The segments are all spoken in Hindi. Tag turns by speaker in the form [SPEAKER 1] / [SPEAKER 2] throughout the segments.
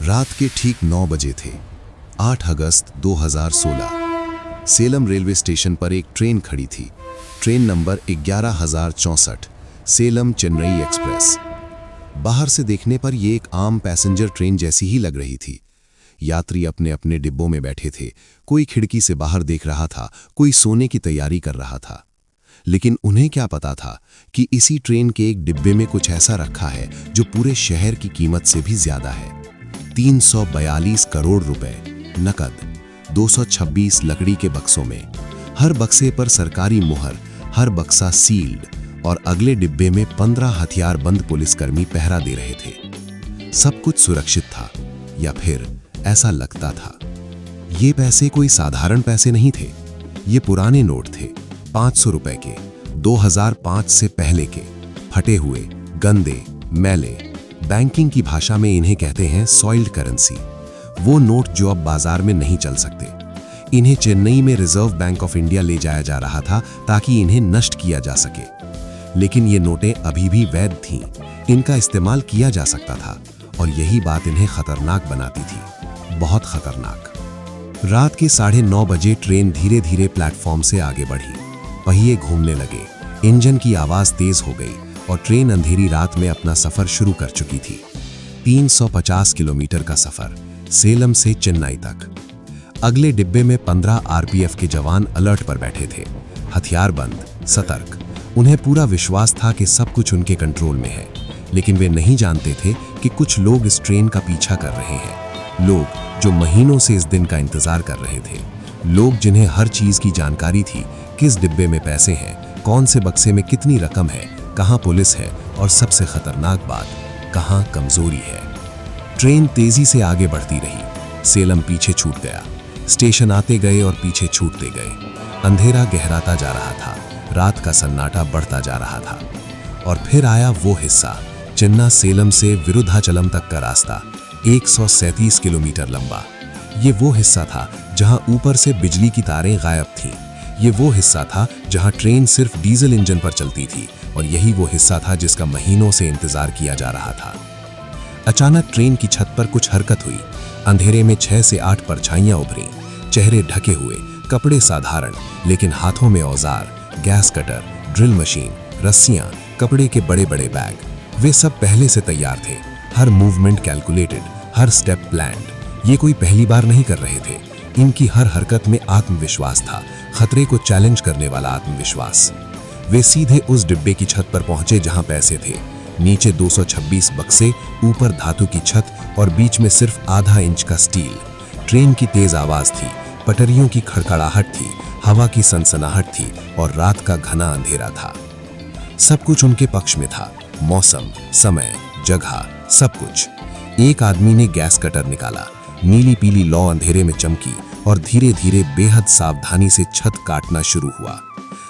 [SPEAKER 1] रात के ठीक 9 बजे थे। 8 अगस्त 2016। सेलम रेलवे स्टेशन पर एक ट्रेन खड़ी थी। Train number 11064, Salem Chennai express. बाहर से देखने पर यह एक आम पैसेंजर ट्रेन जैसी ही लग रही थी। यात्री अपने अपने डिब्बों में बैठे थे। कोई खिड़की से बाहर देख रहा था, कोई सोने की तैयारी कर रहा था। लेकिन उन्हें क्या पता था कि इसी ट्रेन के एक डिब्बे में कुछ ऐसा रखा है जो पूरे शहर की कीमत से भी ज्यादा है। 342 करोड़ रुपए नकद, 226 लकड़ी के बक्सों में, हर बक्से पर सरकारी मुहर, हर बक्सा सील्ड, और अगले डिब्बे में 15 हथियारबंद पुलिसकर्मी पहरा दे रहे थे। सब कुछ सुरक्षित था, या फिर ऐसा लगता था। ये पैसे कोई साधारण पैसे नहीं थे। ये पुराने नोट थे, 500 रुपए के, 2005 से पहले के, फटे हुए, गंदे, मैले। बैंकिंग की भाषा में इन्हें कहते हैं सॉइल्ड करेंसी। वो नोट जो अब बाजार में नहीं चल सकते। इन्हें चेन्नई में रिजर्व बैंक ऑफ इंडिया ले जाया जा रहा था ताकि इन्हें नष्ट किया जा सके। लेकिन ये नोटें अभी भी वैध थीं। इनका इस्तेमाल किया जा सकता था, और यही बात इन्हें खतरनाक बनाती थी, बहुत खतरनाक। रात के 9:30 बजे ट्रेन धीरे धीरे प्लेटफॉर्म से आगे बढ़ी। पहिए घूमने लगे, इंजन की आवाज तेज हो गई, और ट्रेन अंधेरी रात में अपना सफर शुरू कर चुकी थी। 350 किलोमीटर का सफर, सेलम से चेन्नई तक। अगले डिब्बे में 15 आरपीएफ के जवान अलर्ट पर बैठे थे, हथियारबंद, सतर्क। उन्हें पूरा विश्वास था कि सब कुछ उनके कंट्रोल में है, लेकिन वे नहीं जानते थे कि कुछ लोग इस ट्रेन का पीछा कर रहे हैं। लोग जो महीनों से इस दिन का इंतजार कर रहे थे। लोग जिन्हें हर चीज की जानकारी थी, किस डिब्बे में पैसे हैं, कौन से बक्से में कितनी रकम है, कहां पुलिस है, और सबसे खतरनाक बात, कहां कमजोरी है। ट्रेन तेजी से आगे बढ़ती रही। सेलम पीछे छूट गया। स्टेशन आते गए और पीछे छूटते गए। अंधेरा गहराता जा रहा था, रात का सन्नाटा बढ़ता जा रहा था। और फिर आया वो हिस्सा, चेन्नई सेलम से विरुद्धाचलम तक का रास्ता, 137 किलोमीटर लंबा। ये वो हिस्सा था जहां ऊपर से बिजली की तारें गायब थीं। ये वो हिस्सा था जहां ट्रेन सिर्फ डीजल इंजन पर चलती थी, और यही वो हिस्सा था जिसका महीनों से इंतजार किया जा रहा था। अचानक ट्रेन की छत पर कुछ हरकत हुई। अंधेरे में 6 से 8 परछाइयां उभरी, चेहरे ढके हुए, कपड़े साधारण, लेकिन हाथों में औजार, गैस कटर, ड्रिल मशीन, रस्सियां, कपड़े के बड़े बड़े बैग। वे सब पहले से तैयार थे, हर मूवमेंट कैलकुलेटेड, हर स्टेप प्लान्ड। ये कोई पहली बार नहीं कर रहे थे। इनकी हर हरकत में आत्मविश्वास था, खतरे को चैलेंज करने वाला आत्मविश्वास। वे सीधे उस डिब्बे की छत पर पहुंचे जहां पैसे थे। नीचे 226 बक्से, ऊपर धातु की छत, और बीच में सिर्फ आधा इंच का स्टील। ट्रेन की तेज आवाज थी, पटरियों की खड़खड़ाहट थी, हवा की सनसनाहट थी, और रात का घना अंधेरा था। सब कुछ उनके पक्ष में था, मौसम, समय, जगह, सब कुछ। एक आदमी ने गैस कटर निकाला। नीली पीली लौ अंधेरे में चमकी, और धीरे धीरे बेहद सावधानी से छत काटना शुरू हुआ।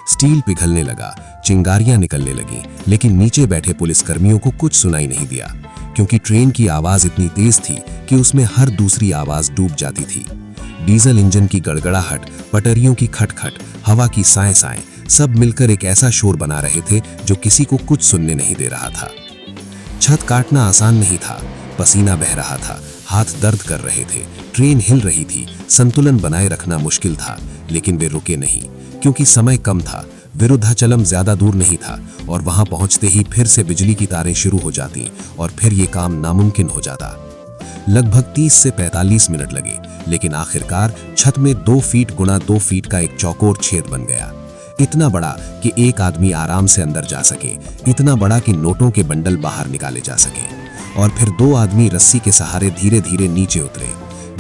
[SPEAKER 1] स्टील पिघलने लगा, चिंगारियां निकलने लगीं, लेकिन नीचे बैठे पुलिसकर्मियों को कुछ सुनाई नहीं दिया, क्योंकि ट्रेन की आवाज इतनी तेज थी कि उसमें हर दूसरी आवाज डूब जाती थी। डीजल इंजन की गड़गड़ाहट, पटरियों की खटखट, हवा की साएं साएं, सब मिलकर एक ऐसा शोर बना रहे थे जो किसी को कुछ सुनने नहीं दे रहा था। छत काटना आसान नहीं था। पसीना बह रहा था, हाथ दर्द कर रहे थे, ट्रेन हिल रही थी, संतुलन बनाए रखना मुश्किल था। लेकिन वे रुके नहीं, क्योंकि समय कम था, विरुद्धाचलम ज्यादा दूर नहीं था, और वहां पहुंचते ही फिर से बिजली की तारें शुरू हो जाती, और फिर ये काम नामुमकिन हो जाता। लगभग 30 से 45 मिनट लगे, लेकिन आखिरकार छत में 2 फीट गुणा 2 फीट का एक चौकोर छेद बन गया। इतना बड़ा कि एक आदमी आराम से अंदर जा सके, इतना बड़ा कि नोटों के बंडल बाहर निकाले जा सके। और फिर 2 आदमी रस्सी के सहारे धीरे धीरे नीचे उतरे।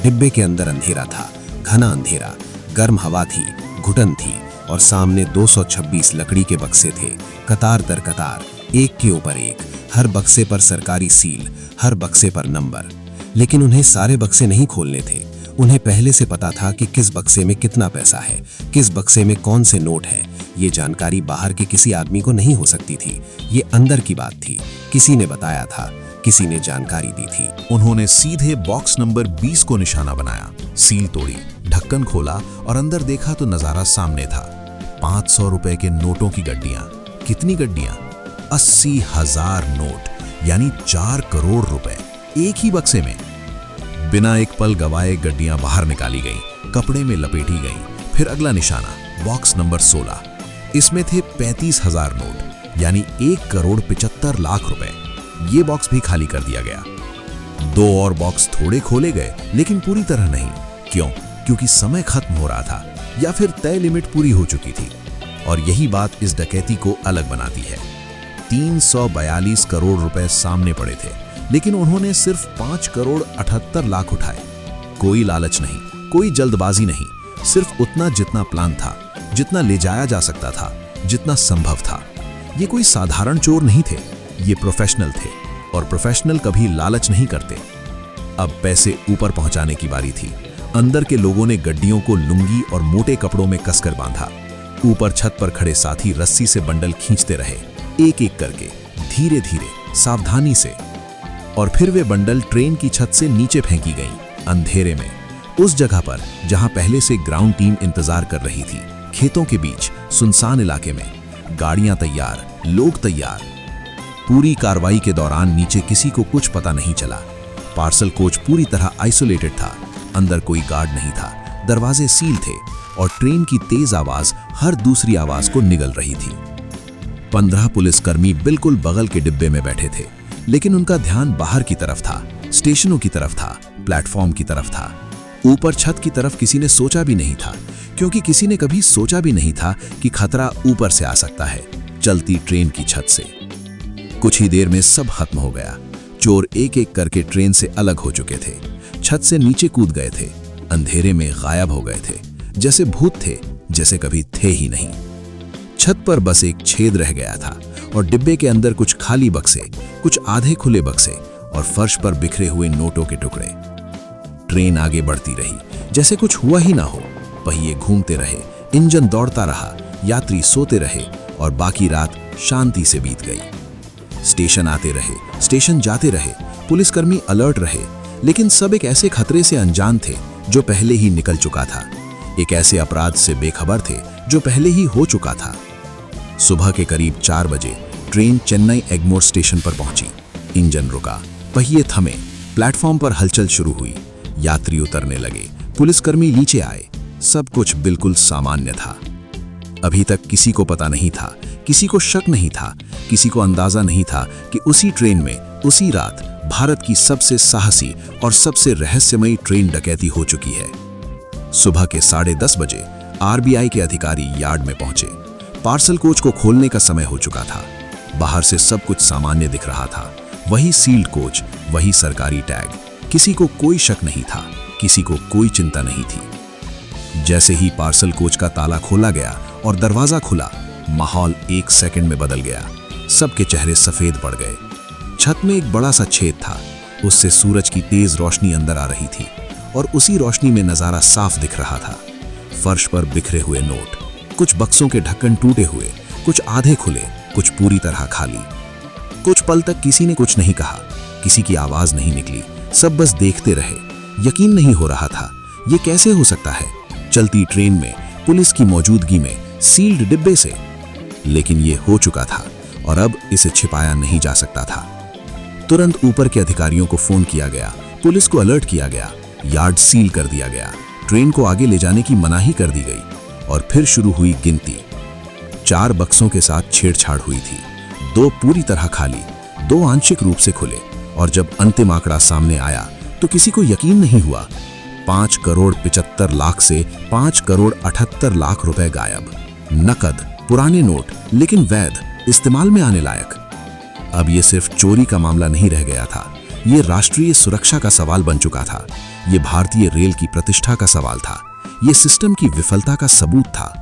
[SPEAKER 1] डिब्बे के अंदर अंधेरा था, घना अंधेरा, गर्म हवा थी, घुटन थी, और सामने 226 लकड़ी के बक्से थे, कतार दर कतार, एक के ऊपर एक, हर बक्से पर सरकारी सील, हर बक्से पर नंबर। लेकिन उन्हें सारे बक्से नहीं खोलने थे। उन्हें पहले से पता था कि किस बक्से में कितना पैसा है, किस बक्से में कौन से नोट है। ये जानकारी बाहर के किसी आदमी को नहीं हो सकती थी। ये अंदर की बात थी। किसी ने बताया था, किसी ने जानकारी दी थी।
[SPEAKER 2] उन्होंने सीधे बॉक्स नंबर 20 को निशाना बनाया, सील तोड़ी, ढक्कन खोला, और अंदर देखा तो नजारा सामने था। 500 रुपए के नोटों की गड्डियां। कितनी गड्डियां? 80,000 नोट, यानी 4 करोड़ रुपए एक ही बक्से में। बिना एक पल गवाए गड्डियां बाहर निकाली गईं, कपड़े में लपेटी गईं। फिर अगला निशाना बॉक्स नंबर 16। इसमें थे 35,000 नोट, यानी 1,75,00,000 रुपए। ये बॉक्स भी खाली कर दिया गया। 2 और बॉक्स थोड़े खोले गए, लेकिन पूरी तरह नहीं। क्यों? क्योंकि समय खत्म हो रहा था या फिर तय लिमिट पूरी हो चुकी थी। और यही बात इस डकैती को अलग बनाती है। 342 करोड़ रुपए सामने पड़े थे, लेकिन उन्होंने सिर्फ 5,78,00,000 उठाए। कोई लालच नहीं, कोई जल्दबाजी नहीं, सिर्फ उतना जितना प्लान था, जितना ले जाया जा सकता था, जितना संभव था। ये कोई साधारण चोर नहीं थे, ये प्रोफेशनल थे, और प्रोफेशनल कभी लालच नहीं करते। अब पैसे ऊपर पहुंचाने की बारी थी। अंदर के लोगों ने गड्डियों को लुंगी और मोटे कपड़ों में कसकर बांधा। ऊपर छत पर खड़े साथी रस्सी से बंडल खींचते रहे, एक एक करके, धीरे धीरे, सावधानी से। और फिर वे बंडल ट्रेन की छत से नीचे फेंकी गईं, अंधेरे में, उस जगह पर जहां पहले से ग्राउंड टीम इंतजार कर रही थी। खेतों के बीच, सुनसान इलाके में, गाड़ियां तैयार, लोग तैयार। पूरी कार्रवाई के दौरान नीचे किसी को कुछ पता नहीं चला। पार्सल कोच पूरी तरह आइसोलेटेड था। अंदर कोई गार्ड नहीं था, दरवाजे सील थे, और ट्रेन की तेज आवाज हर दूसरी आवाज को निगल रही थी। 15 पुलिसकर्मी बिल्कुल बगल के डिब्बे में बैठे थे, लेकिन उनका ध्यान बाहर की तरफ था, स्टेशनों की तरफ था, प्लेटफॉर्म की तरफ था। ऊपर छत की तरफ किसी ने सोचा भी नहीं था, क्योंकि किसी ने कभी सोचा भी नहीं था कि खतरा ऊपर से आ सकता है, चलती ट्रेन की छत से। कुछ ही देर में सब खत्म हो गया। चोर एक एक करके ट्रेन से अलग हो चुके थे, छत से नीचे कूद गए थे, अंधेरे में गायब हो गए थे, जैसे भूत थे, जैसे कभी थे ही नहीं। छत पर बस एक छेद रह गया था, और डिब्बे के अंदर कुछ खाली बक्से, कुछ आधे खुले बक्से, और फर्श पर बिखरे हुए नोटों के टुकड़े। ट्रेन आगे बढ़ती रही, जैसे कुछ हुआ ही ना हो। पहिए घूमते रहे, इंजन दौड़ता रहा, यात्री सोते रहे, और बाकी रात शांति से बीत गई। स्टेशन आते रहे, स्टेशन जाते रहे, पुलिसकर्मी अलर्ट रहे, लेकिन सब एक ऐसे खतरे से अनजान थे जो पहले ही निकल चुका था, एक ऐसे अपराध से बेखबर थे जो पहले ही हो चुका था। सुबह के करीब 4 बजे ट्रेन चेन्नई एग्मोर स्टेशन पर पहुंची। इंजन रुका, पहिए थमे, प्लेटफॉर्म पर हलचल शुरू हुई, यात्री उतरने लगे, पुलिसकर्मी नीचे आए। सब कुछ बिल्कुल सामान्य था। अभी तक किसी को पता नहीं था, किसी को शक नहीं था, किसी को अंदाजा नहीं था कि उसी ट्रेन में, उसी रात भारत की सबसे साहसी और सबसे रहस्यमयी ट्रेन डकैती हो चुकी है। सुबह के 10:30 बजे आरबीआई के अधिकारी यार्ड में पहुंचे। पार्सल कोच को खोलने का समय हो चुका था। बाहर से सब कुछ सामान्य दिख रहा था, वही सील्ड कोच, वही सरकारी टैग। किसी को कोई शक नहीं था, किसी को कोई चिंता नहीं थी। जैसे ही पार्सल कोच का ताला खोला गया और दरवाजा खुला, माहौल 1 सेकंड में बदल गया। सबके चेहरे सफेद पड़ गए। छत में एक बड़ा सा छेद था, उससे सूरज की तेज रोशनी अंदर आ रही थी, और उसी रोशनी में नजारा साफ दिख रहा था। फर्श पर बिखरे हुए नोट, कुछ बक्सों के ढक्कन टूटे हुए, कुछ आधे खुले, कुछ पूरी तरह खाली। कुछ पल तक किसी ने कुछ नहीं कहा, किसी की आवाज नहीं निकली, सब बस देखते रहे। यकीन नहीं हो रहा था, ये कैसे हो सकता है, चलती ट्रेन में, पुलिस की मौजूदगी में, सील्ड डिब्बे से। लेकिन ये हो चुका था, और अब इसे छिपाया नहीं जा सकता था। तुरंत ऊपर के अधिकारियों को फोन किया गया, पुलिस को अलर्ट किया गया, यार्ड सील कर दिया गया, ट्रेन को आगे ले जाने की मनाही कर दी गई, और फिर शुरू हुई गिनती। 4 बक्सों के साथ छेड़छाड़ हुई थी, 2 पूरी तरह खाली, 2 आंशिक रूप से खुले, और जब अंतिम आंकड़ा सामने आया तो किसी को यकीन नहीं हुआ। 5,75,00,000 से 5,78,00,000 रुपए गायब। नकद, पुराने नोट, लेकिन वैध, इस्तेमाल में आने लायक। अब ये सिर्फ चोरी का मामला नहीं रह गया था, ये राष्ट्रीय सुरक्षा का सवाल बन चुका था, ये भारतीय रेल की प्रतिष्ठा का सवाल था, ये सिस्टम की विफलता का सबूत था।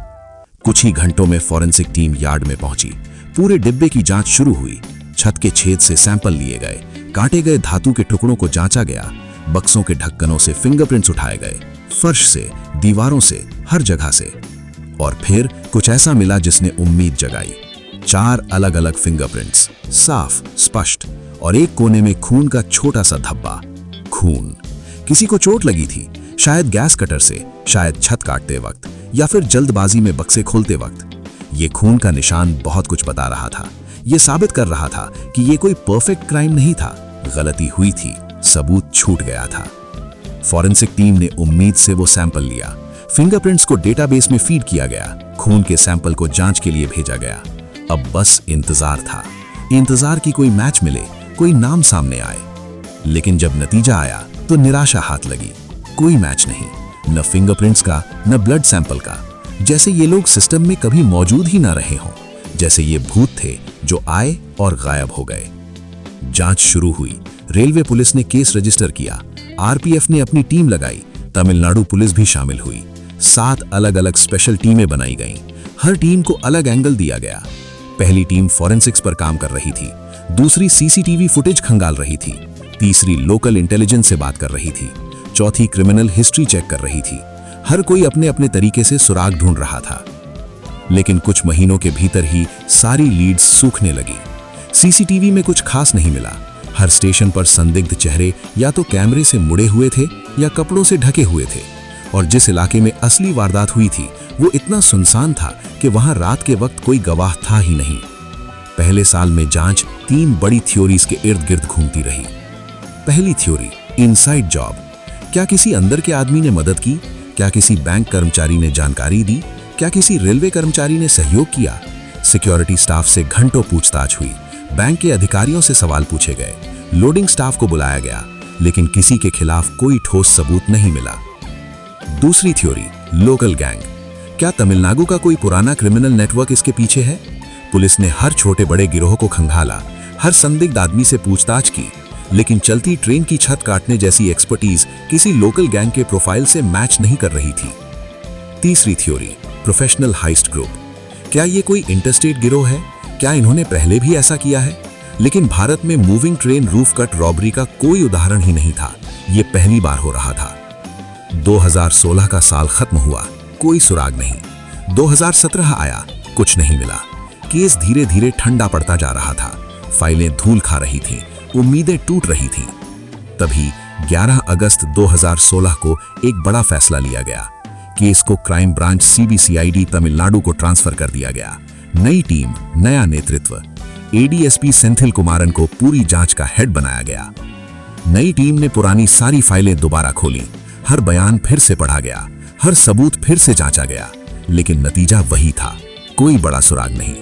[SPEAKER 2] कुछ ही घंटों में फॉरेंसिक टीम यार्ड में पहुंची। पूरे डिब्बे की जांच शुरू हुई। छत के छेद से सैंपल लिए गए, काटे गए धातु के टुकड़ों को जांचा गया, बक्सों के ढक्कनों से फिंगरप्रिंट्स उठाए गए, फर्श से, दीवारों से, हर जगह से। और फिर कुछ ऐसा मिला जिसने उम्मीद जगाई। 4 अलग अलग फिंगरप्रिंट्स, साफ, स्पष्ट, और एक कोने में खून का छोटा सा धब्बा। खून। किसी को चोट लगी थी, शायद गैस कटर से, शायद छत काटते वक्त, या फिर जल्दबाजी में बक्से खोलते वक्त। ये खून का निशान बहुत कुछ बता रहा था। ये साबित कर रहा था कि ये कोई परफेक्ट क्राइम नहीं था, गलती हुई थी, सबूत छूट गया था। फॉरेंसिक टीम ने उम्मीद से वो सैंपल लिया। फिंगरप्रिंट्स को डेटाबेस में फीड किया गया। खून के सैंपल को जांच के लिए भेजा गया। अब बस इंतजार था, इंतजार की कोई मैच मिले, कोई नाम सामने आए। लेकिन जब नतीजा आया तो निराशा हाथ लगी। कोई मैच नहीं, न फिंगरप्रिंट्स का, न ब्लड सैंपल का। जैसे ये लोग सिस्टम में कभी मौजूद ही ना रहे हों, जैसे ये भूत थे जो आए और गायब हो गए। जांच शुरू हुई। रेलवे पुलिस ने केस रजिस्टर किया। आरपीएफ ने अपनी टीम लगाई। तमिलनाडु पुलिस भी शामिल हुई। 7 अलग-अलग स्पेशल टीमें बनाई गईं। हर टीम को अलग एंगल दिया गया। पहली टीम फॉरेंसिक्स पर काम कर रही थी, दूसरी सीसीटीवी फुटेज खंगाल रही थी, तीसरी लोकल इंटेलिजेंस से बात कर रही थी, चौथी क्रिमिनल हिस्ट्री चेक कर रही थी। हर कोई अपने अपने तरीके से सुराग ढूंढ रहा था। लेकिन कुछ महीनों के भीतर ही सारी लीड्स सूखने लगी। सीसीटीवी में कुछ खास नहीं मिला। हर स्टेशन पर संदिग्ध चेहरे या तो कैमरे से मुड़े हुए थे या कपड़ों से ढके हुए थे। और जिस इलाके में असली वारदात हुई थी वो इतना सुनसान था कि वहां रात के वक्त कोई गवाह था ही नहीं। पहले साल में जांच 3 बड़ी थ्योरीज के इर्द गिर्द घूमती रही। पहली थ्योरी, इनसाइड जॉब। क्या किसी अंदर के आदमी ने मदद की? क्या किसी बैंक कर्मचारी ने जानकारी दी? क्या किसी रेलवे कर्मचारी ने सहयोग किया? सिक्योरिटी स्टाफ से घंटों पूछताछ हुई। बैंक के अधिकारियों से सवाल पूछे गए। लोडिंग स्टाफ को बुलाया गया, लेकिन किसी के खिलाफ कोई ठोस सबूत नहीं मिला। दूसरी थ्योरी, लोकल गैंग। क्या तमिलनाडु का कोई पुराना क्रिमिनल नेटवर्क इसके पीछे है? पुलिस ने हर छोटे बड़े गिरोह को खंगाला, हर संदिग्ध आदमी से पूछताछ की, लेकिन चलती ट्रेन की छत काटने जैसी एक्सपर्टीज किसी लोकल गैंग के प्रोफाइल से मैच नहीं कर रही थी। तीसरी थ्योरी, प्रोफेशनल हाइस्ट ग्रुप। क्या ये कोई इंटरस्टेट गिरोह है? क्या इन्होंने पहले भी ऐसा किया है? लेकिन भारत में moving train roof cut robbery का कोई उदाहरण ही नहीं था। ये पहली बार हो रहा था। 2016 का साल खत्म हुआ, कोई सुराग नहीं। 2017 आया, कुछ नहीं मिला। केस धीरे धीरे ठंडा पड़ता जा रहा था। फाइलें धूल खा रही थीं, उम्मीदें टूट रही थीं। तभी 11 अगस्त 2016 को एक बड़ा फैसला लिया गया। केस को क्राइम ब्रांच सीबीसीआईडी तमिलनाडु को ट्रांसफर कर दिया गया। नई टीम, नया नेतृत्व। एडीएसपी सेंथिल कुमारन को पूरी जांच का हेड बनाया गया। नई टीम ने पुरानी सारी फाइलें दोबारा खोली। हर बयान फिर से पढ़ा गया, हर सबूत फिर से जांचा गया, लेकिन नतीजा वही था, कोई बड़ा सुराग नहीं।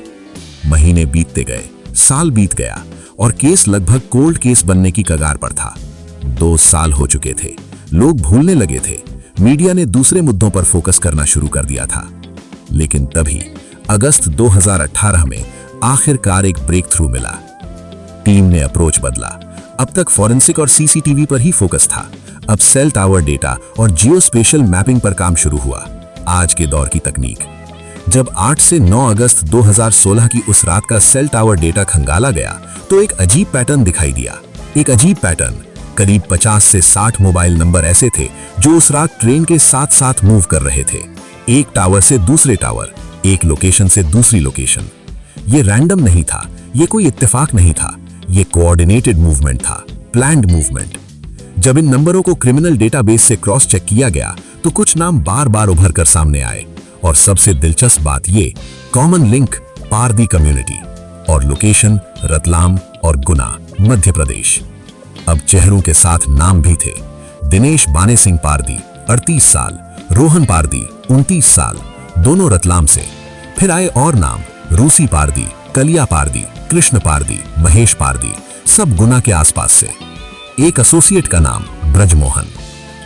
[SPEAKER 2] महीने बीतते गए, साल बीत गया और केस लगभग कोल्ड केस बनने की कगार पर था। 2 साल हो चुके थे, लोग भूलने लगे थे। मीडिया ने दूसरे मुद्दों पर फोकस करना शुरू कर दिया था। लेकिन तभी अगस्त 2018 में आखिरकार एक ब्रेक थ्रू मिला। टीम ने अप्रोच बदला। अब तक फॉरेंसिक और सीसीटीवी पर ही फोकस था। अब सेल टावर डेटा और जियोस्पेशियल मैपिंग पर काम शुरू हुआ। आज के दौर की तकनीक। जब 8 से 9 अगस्त 2016 की उस रात का सेल टावर डेटा खंगाला गया तो एक अजीब पैटर्न दिखाई दिया। एक अजीब पैटर्न। करीब 50 से 60 मोबाइल नंबर ऐसे थे जो उस रात ट्रेन के साथ साथ मूव कर रहे थे। एक टावर से दूसरे टावर, एक लोकेशन से दूसरी लोकेशन। ये रैंडम नहीं था, ये कोई इत्तेफाक नहीं था, ये कोऑर्डिनेटेड मूवमेंट था, प्लान्ड मूवमेंट। जब इन नंबरों को क्रिमिनल डेटाबेस से क्रॉस चेक किया गया तो कुछ नाम बार बार उभर कर सामने आए। और सबसे दिलचस्प बात ये, कॉमन लिंक पारदी कम्युनिटी और लोकेशन रतलाम और गुना, मध्य प्रदेश। अब चेहरों के साथ नाम भी थे। दिनेश बाने सिंह पारदी 38 साल, रोहन पारदी 29 साल, दोनों रतलाम से। फिर आए और नाम, रूसी पारदी, कलिया पारदी, कृष्ण पारदी, महेश पारदी, सब गुना के आसपास से। एक एसोसिएट का नाम ब्रजमोहन।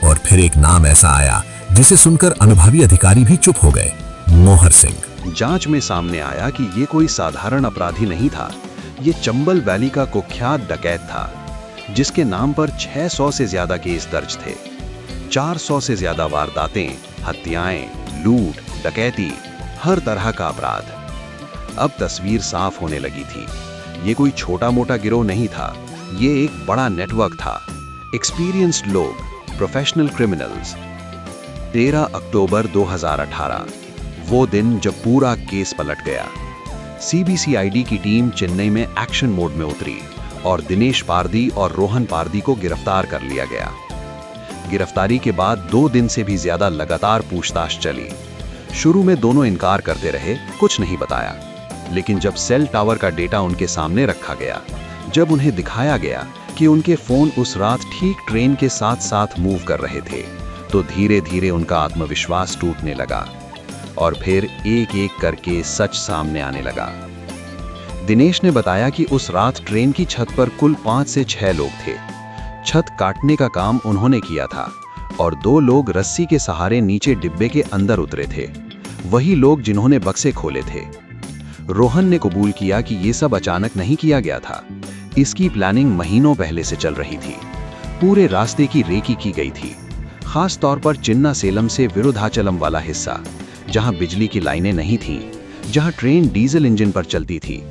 [SPEAKER 2] और फिर एक नाम ऐसा आया जिसे सुनकर अनुभवी अधिकारी भी चुप हो गए, मोहर सिंह।
[SPEAKER 3] जांच में सामने आया कि ये कोई साधारण अपराधी नहीं था। ये चंबल वैली का कुख्यात डकैत था जिसके नाम पर 600 से ज्यादा केस दर्ज थे। 400 से ज्यादा वारदातें, हत्याएं, लूट, डकैती, हर तरह का अपराध। अब तस्वीर साफ होने लगी थी। ये कोई छोटा मोटा गिरोह नहीं था, ये एक बड़ा नेटवर्क था। एक्सपीरियंस्ड लोग, प्रोफेशनल क्रिमिनल्स। 13 अक्टूबर 2018, वो दिन जब पूरा केस पलट गया। सीबीसीआईडी की टीम चेन्नई में एक्शन मोड में उतरी और दिनेश पारदी और रोहन पारदी को गिरफ्तार कर लिया गया। गिरफ्तारी के बाद 2 दिन से भी ज्यादा लगातार पूछताछ चली। शुरू में दोनों इनकार करते रहे, कुछ नहीं बताया। लेकिन जब सेल टावर का डेटा उनके सामने रखा गया, जब उन्हें दिखाया गया कि उनके फोन उस रात ठीक ट्रेन के साथ साथ मूव कर रहे थे, तो धीरे धीरे उनका आत्मविश्वास टूटने लगा और फिर एक एक करके सच सामने आने लगा। दिनेश ने बताया कि उस रात ट्रेन की छत पर कुल 5 से 6 लोग थे। छत काटने का काम उन्होंने किया था और 2 लोग रस्सी के सहारे नीचे डिब्बे के अंदर उतरे थे, वही लोग जिन्होंने बक्से खोले थे। रोहन ने कबूल किया कि ये सब अचानक नहीं किया गया था, इसकी प्लानिंग महीनों पहले से चल रही थी। पूरे रास्ते की रेकी की गई थी, खास तौर पर चिन्ना सेलम से विरुधाचलम वाला हिस्सा, जहां बिजली की लाइनें नहीं थीं, जहां ट्रेन डीजल इंजन पर चलती थी,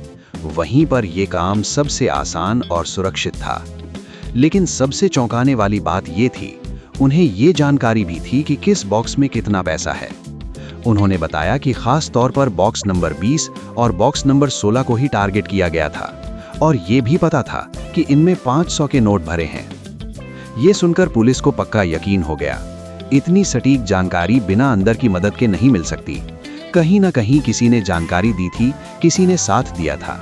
[SPEAKER 3] वहीं पर यह काम सबसे आसान और सुरक्षित था। लेकिन सबसे चौंकाने वाली बात यह थी, उन्हें ये जानकारी भी थी कि किस बॉक्स में कितना पैसा है। उन्होंने बताया कि खास तौर पर बॉक्स नंबर 20 और बॉक्स नंबर 16 को ही टारगेट किया गया था और ये भी पता था कि इनमें 500 के नोट भरे हैं। ये सुनकर पुलिस को पक्का यकीन हो गया, इतनी सटीक जानकारी बिना अंदर की मदद के नहीं मिल सकती। कहीं ना कहीं किसी ने जानकारी दी थी, किसी ने साथ दिया था।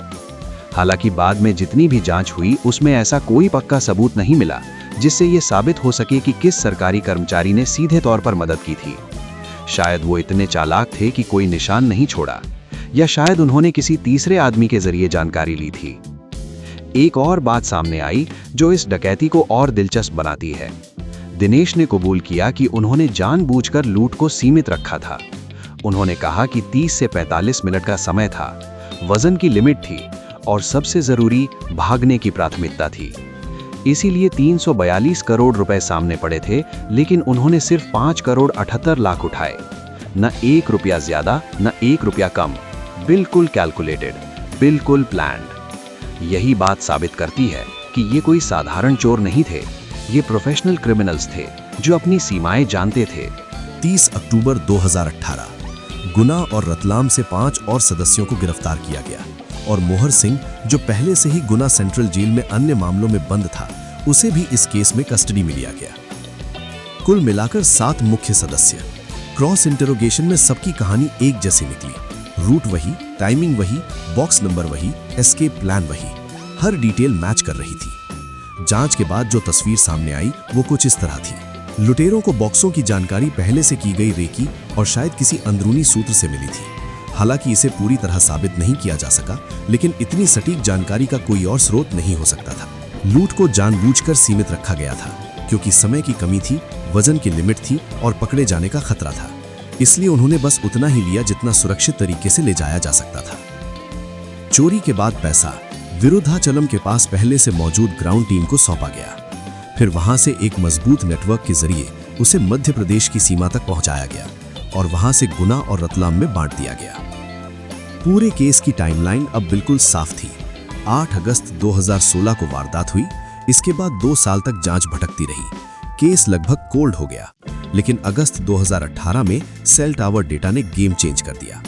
[SPEAKER 3] हालांकि बाद में जितनी भी जांच हुई उसमें ऐसा कोई पक्का सबूत नहीं मिला जिससे ये साबित हो सके कि किस सरकारी कर्मचारी ने सीधे तौर पर मदद की थी। शायद वो इतने चालाक थे कि कोई निशान नहीं छोड़ा, या शायद उन्होंने किसी तीसरे आदमी के जरिए जानकारी ली थी। एक और बात सामने आई जो इस डकैती को और दिलचस्प बनाती है। दिनेश ने कबूल किया कि उन्होंने जानबूझकर लूट को सीमित रखा था। उन्होंने कहा कि 30 से 45 मिनट का समय था, वजन की लिमिट थी और सबसे जरूरी भागने की प्राथमिकता थी। इसीलिए 342 करोड़ रुपए सामने पड़े थे, लेकिन उन्होंने सिर्फ 5 करोड़ 78 लाख उठाए। न 1 रुपया ज्यादा, न 1 रुपया कम, बिल्कुल कैलकुलेटेड, बिल्कुल प्लान्ड। यही बात साबित करती है कि ये कोई साधारण चोर नहीं थे, ये प्रोफेशनल क्रिमिनल्स थे जो अपनी सीमाएं जानते थे।
[SPEAKER 2] 30 अक्टूबर 2018 गुना और रतलाम से 5 और सदस्यों को गिरफ्तार किया गया और मोहर सिंह, जो पहले से ही गुना सेंट्रल जेल में अन्य मामलों में बंद था, उसे भी इस केस में कस्टडी में लिया गया। कुल मिलाकर 7 मुख्य सदस्य। क्रॉस इंटरोगेशन में सबकी कहानी एक जैसी निकली। रूट वही, टाइमिंग वही, बॉक्स नंबर वही, एस्केप प्लान वही, हर डिटेल मैच कर रही थी। जांच के बाद जो तस्वीर सामने आई वो कुछ इस तरह थी। लुटेरों को बॉक्सों की जानकारी पहले से की गई रेकी और शायद किसी अंदरूनी सूत्र से मिली थी। हालांकि इसे पूरी तरह साबित नहीं किया जा सका, लेकिन इतनी सटीक जानकारी का कोई और स्रोत नहीं हो सकता था। लूट को जानबूझकर सीमित रखा गया था क्योंकि समय की कमी थी, वजन की लिमिट थी और पकड़े जाने का खतरा था। इसलिए उन्होंने बस उतना ही लिया जितना सुरक्षित तरीके से ले जाया जा सकता था। चोरी के बाद पैसा विरुधाचलम के पास पहले से मौजूद ग्राउंड टीम को सौंपा गया। फिर वहां से एक मजबूत नेटवर्क के जरिए उसे मध्य प्रदेश की सीमा तक पहुंचाया गया और वहां से गुना और रतलाम में बांट दिया गया। पूरे केस की टाइमलाइन अब बिल्कुल साफ थी। 8 अगस्त 2016 को वारदात हुई। इसके बाद 2 साल तक जांच भटकती रही। केस लगभग कोल्ड हो गया, लेकिन अगस्त 2018 में सेल टावर डेटा ने गेम चेंज कर दिया।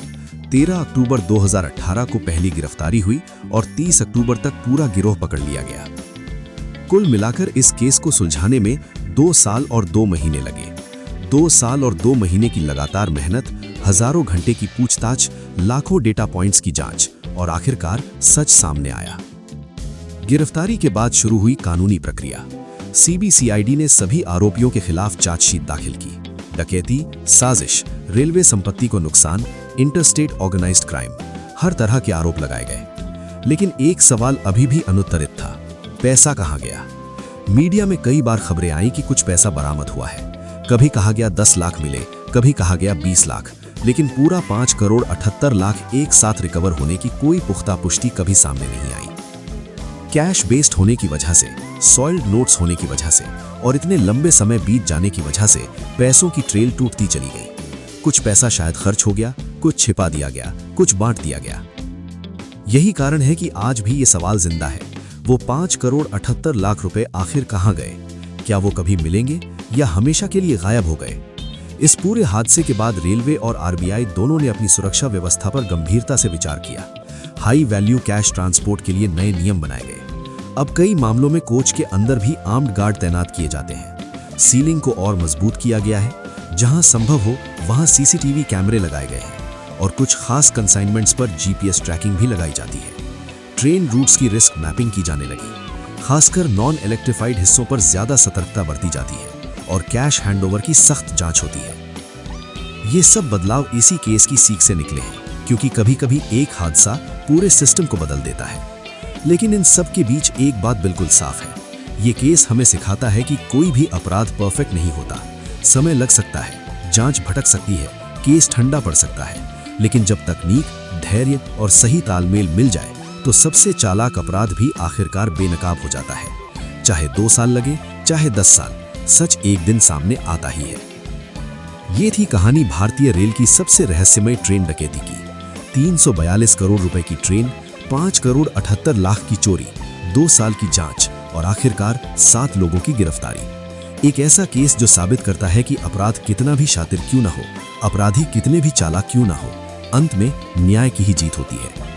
[SPEAKER 2] 13 अक्टूबर 2018 को पहली गिरफ्तारी हुई और 30 अक्टूबर तक पूरा गिरोह पकड़ लिया गया। कुल मिलाकर इस केस को सुलझाने में 2 साल और 2 महीने लगे। 2 साल और 2 महीने की लगातार मेहनत, हजारों घंटे की पूछताछ, लाखों डेटा पॉइंट्स की जांच और आखिरकार सच सामने आया। गिरफ्तारी के बाद शुरू हुई कानूनी प्रक्रिया। सीबीसीआईडी ने सभी आरोपियों के खिलाफ चार्जशीट दाखिल की। डकैती, साजिश, रेलवे संपत्ति को नुकसान, इंटरस्टेट ऑर्गेनाइज्ड क्राइम, हर तरह के आरोप लगाए गए। लेकिन एक सवाल अभी भी अनुत्तरित था, पैसा कहां गया? मीडिया में कई बार खबरें आई कि कुछ पैसा बरामद हुआ है। कभी कहा गया 10 लाख मिले, कभी कहा गया 20 लाख, लेकिन पूरा 5 करोड़ 78 लाख एक साथ रिकवर होने की कोई पुख्ता पुष्टि कभी सामने नहीं आई। कैश बेस्ड होने की वजह से, सॉइल्ड नोट्स होने की वजह से और इतने लंबे समय बीत जाने की वजह से पैसों की ट्रेल टूटती चली गई। कुछ पैसा शायद खर्च हो गया, कुछ छिपा दिया गया, कुछ बांट दिया गया। यही कारण है कि आज भी ये सवाल जिंदा है, वो 5 करोड़ 78 लाख रुपए आखिर कहां गए? क्या वो कभी मिलेंगे या हमेशा के लिए गायब हो गए? इस पूरे हादसे के बाद रेलवे और आरबीआई दोनों ने अपनी सुरक्षा व्यवस्था पर गंभीरता से विचार किया। हाई वैल्यू कैश ट्रांसपोर्ट के लिए नए नियम बनाए गए। अब कई मामलों में कोच के अंदर भी आर्म्ड गार्ड तैनात किए जाते हैं। सीलिंग को और मजबूत किया गया है। जहां संभव हो वहां सीसीटीवी कैमरे लगाए गए हैं और कुछ खास कंसाइनमेंट्स पर जीपीएस ट्रैकिंग भी लगाई जाती है। ट्रेन रूट्स की रिस्क मैपिंग की जाने लगी। खासकर नॉन इलेक्ट्रिफाइड हिस्सों पर ज्यादा सतर्कता बरती जाती है और कैश हैंडओवर की सख्त जांच होती है। ये सब बदलाव इसी केस की सीख से निकले हैं, क्योंकि कभी-कभी एक हादसा पूरे सिस्टम को बदल देता है। लेकिन इन सब के बीच एक बात बिल्कुल साफ है, ये केस हमें सिखाता है कि कोई भी अपराध परफेक्ट नहीं होता। समय लग सकता है, जांच भटक सकती है, केस ठंडा पड़ सकता है, लेकिन जब तकनीक, धैर्य और सही तालमेल मिल जाए तो सबसे चालाक अपराध भी आखिरकार बेनकाब हो जाता है। चाहे 2 साल लगे, चाहे 10 साल, सच एक दिन सामने आता ही है। ये थी कहानी भारतीय रेल की सबसे रहस्यमय ट्रेन डकैती की। 342 करोड़ रुपए की ट्रेन, 5 करोड़ 78 लाख की चोरी, 2 साल की जांच और आखिरकार 7 लोगों की गिरफ्तारी। एक ऐसा केस जो साबित करता है कि अपराध कितना भी शातिर क्यों ना हो, अपराधी कितने भी चालाक क्यों ना हो, अंत में न्याय की ही जीत होती है।